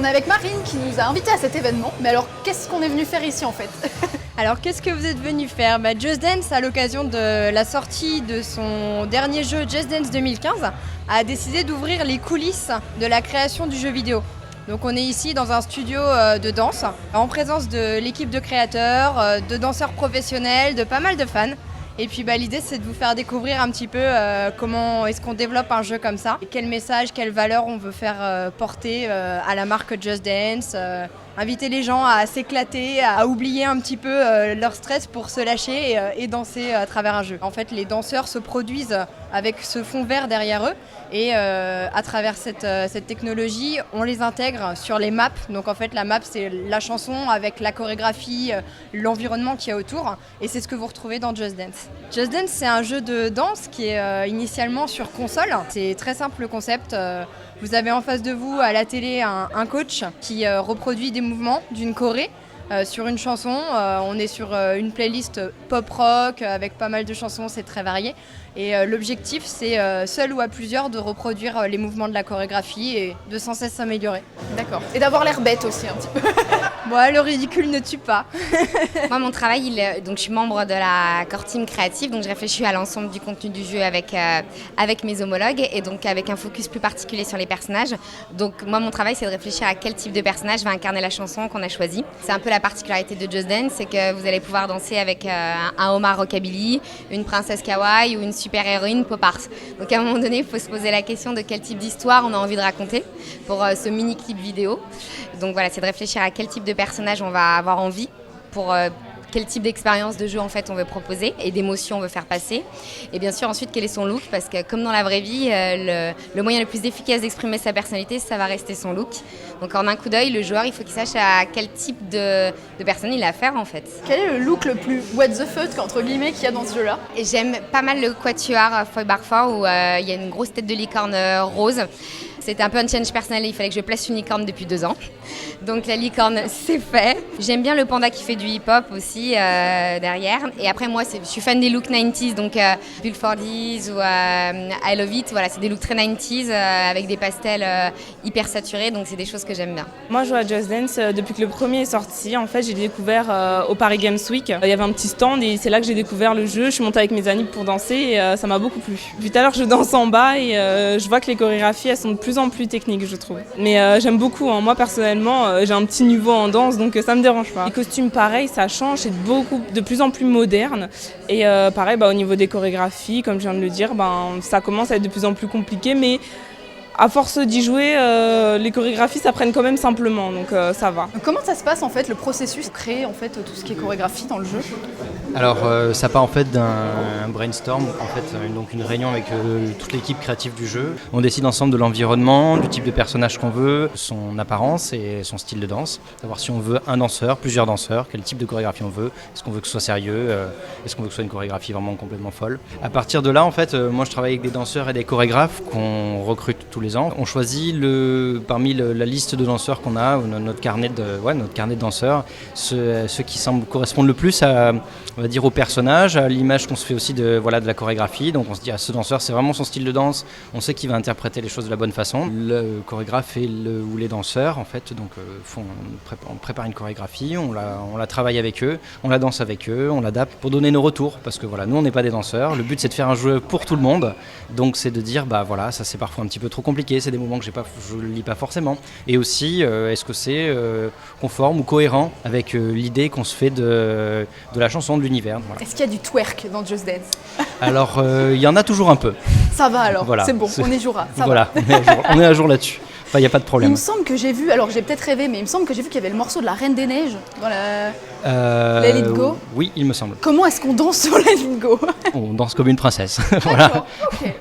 On est avec Marine qui nous a invités à cet événement. Mais alors, qu'est-ce qu'on est venu faire ici en fait? Alors qu'est-ce que vous êtes venu faire? Just Dance, à l'occasion de la sortie de son dernier jeu Just Dance 2015, a décidé d'ouvrir les coulisses de la création du jeu vidéo. Donc on est ici dans un studio de danse, en présence de l'équipe de créateurs, de danseurs professionnels, de pas mal de fans. Et puis l'idée c'est de vous faire découvrir un petit peu comment est-ce qu'on développe un jeu comme ça, et quel message, quelle valeur on veut faire porter à la marque Just Dance, inviter les gens à s'éclater, à oublier un petit peu leur stress pour se lâcher et danser à travers un jeu. En fait les danseurs se produisent avec ce fond vert derrière eux et à travers cette technologie on les intègre sur les maps. Donc en fait la map c'est la chanson avec la chorégraphie, l'environnement qu'il y a autour, et c'est ce que vous retrouvez dans Just Dance. Just Dance, c'est un jeu de danse qui est initialement sur console. C'est très simple le concept. Vous avez en face de vous à la télé un coach qui reproduit des mouvements d'une choré sur une chanson. On est sur une playlist pop-rock avec pas mal de chansons, c'est très varié. Et l'objectif, c'est seul ou à plusieurs de reproduire les mouvements de la chorégraphie et de sans cesse s'améliorer. D'accord. Et d'avoir l'air bête aussi un petit peu. Le ridicule ne tue pas. Moi, mon travail, donc je suis membre de la core team créative, donc je réfléchis à l'ensemble du contenu du jeu avec mes homologues et donc avec un focus plus particulier sur les personnages. Donc moi, mon travail, c'est de réfléchir à quel type de personnage va incarner la chanson qu'on a choisie. C'est un peu la particularité de Just Dance, c'est que vous allez pouvoir danser avec un homard rockabilly, une princesse kawaii ou une super-héroïne pop art. Donc à un moment donné, il faut se poser la question de quel type d'histoire on a envie de raconter pour ce mini-clip vidéo. Donc voilà, c'est de réfléchir à quel type de personnage on va avoir envie, pour quel type d'expérience de jeu en fait on veut proposer et d'émotions on veut faire passer. Et bien sûr ensuite quel est son look, parce que comme dans la vraie vie, le moyen le plus efficace d'exprimer sa personnalité, ça va rester son look. Donc en un coup d'œil, le joueur il faut qu'il sache à quel type de personne il a affaire en fait. Quel est le look le plus what the fuck entre guillemets qu'il y a dans ce jeu-là? Et j'aime pas mal le quatuor Foy Barfort où il y a une grosse tête de licorne rose. C'était un peu un challenge personnel, il fallait que je place une licorne depuis 2 ans. Donc la licorne, c'est fait. J'aime bien le panda qui fait du hip-hop aussi derrière. Et après, moi, je suis fan des looks 90s, donc Build for This ou I Love It. Voilà, c'est des looks très 90s avec des pastels hyper saturés, donc c'est des choses que j'aime bien. Moi, je joue à Just Dance depuis que le premier est sorti. En fait, j'ai découvert au Paris Games Week. Il y avait un petit stand et c'est là que j'ai découvert le jeu. Je suis montée avec mes amis pour danser et ça m'a beaucoup plu. Puis tout à l'heure, je danse en bas et je vois que les chorégraphies, elles sont de plus en plus techniques, je trouve. Mais j'aime beaucoup. Moi, personnellement, j'ai un petit niveau en danse, donc ça me dérange pas. Les costumes, pareil, ça change. C'est de plus en plus moderne. Et pareil, au niveau des chorégraphies, comme je viens de le dire, ça commence à être de plus en plus compliqué. Mais à force d'y jouer, les chorégraphies s'apprennent quand même simplement, donc ça va. Comment ça se passe en fait le processus pour créer en fait tout ce qui est chorégraphie dans le jeu? Alors ça part en fait d'un brainstorm, en fait, donc une réunion avec toute l'équipe créative du jeu. On décide ensemble de l'environnement, du type de personnage qu'on veut, son apparence et son style de danse. Savoir si on veut un danseur, plusieurs danseurs, quel type de chorégraphie on veut. Est-ce qu'on veut que ce soit sérieux, est-ce qu'on veut que ce soit une chorégraphie vraiment complètement folle. À partir de là, en fait, moi je travaille avec des danseurs et des chorégraphes qu'on recrute tous les ans. On choisit parmi la liste de danseurs qu'on a, notre carnet de danseurs, ceux qui semblent correspondre le plus à, on va dire, au personnage, à l'image qu'on se fait aussi de la chorégraphie. Donc on se dit, ce danseur, c'est vraiment son style de danse, on sait qu'il va interpréter les choses de la bonne façon. Le chorégraphe ou les danseurs, en fait, donc on prépare une chorégraphie, on la travaille avec eux, on la danse avec eux, on l'adapte pour donner nos retours, parce que nous on n'est pas des danseurs, le but c'est de faire un jeu pour tout le monde, donc c'est de dire, ça c'est parfois un petit peu trop compliqué, c'est des moments que je ne lis pas forcément. Et aussi, est-ce que c'est conforme ou cohérent avec l'idée qu'on se fait de la chanson, de l'univers. Voilà. Est-ce qu'il y a du twerk dans Just Dance? Alors, il y en a toujours un peu. Ça va alors, voilà, c'est bon, on y jouera. On est à jour là-dessus. Il n'y a pas de problème. Il me semble que j'ai vu, alors j'ai peut-être rêvé, mais il me semble que j'ai vu qu'il y avait le morceau de la Reine des Neiges dans Let It Go. Oui, il me semble. Comment est-ce qu'on danse sur Let It Go? On danse comme une princesse. D'accord, ok.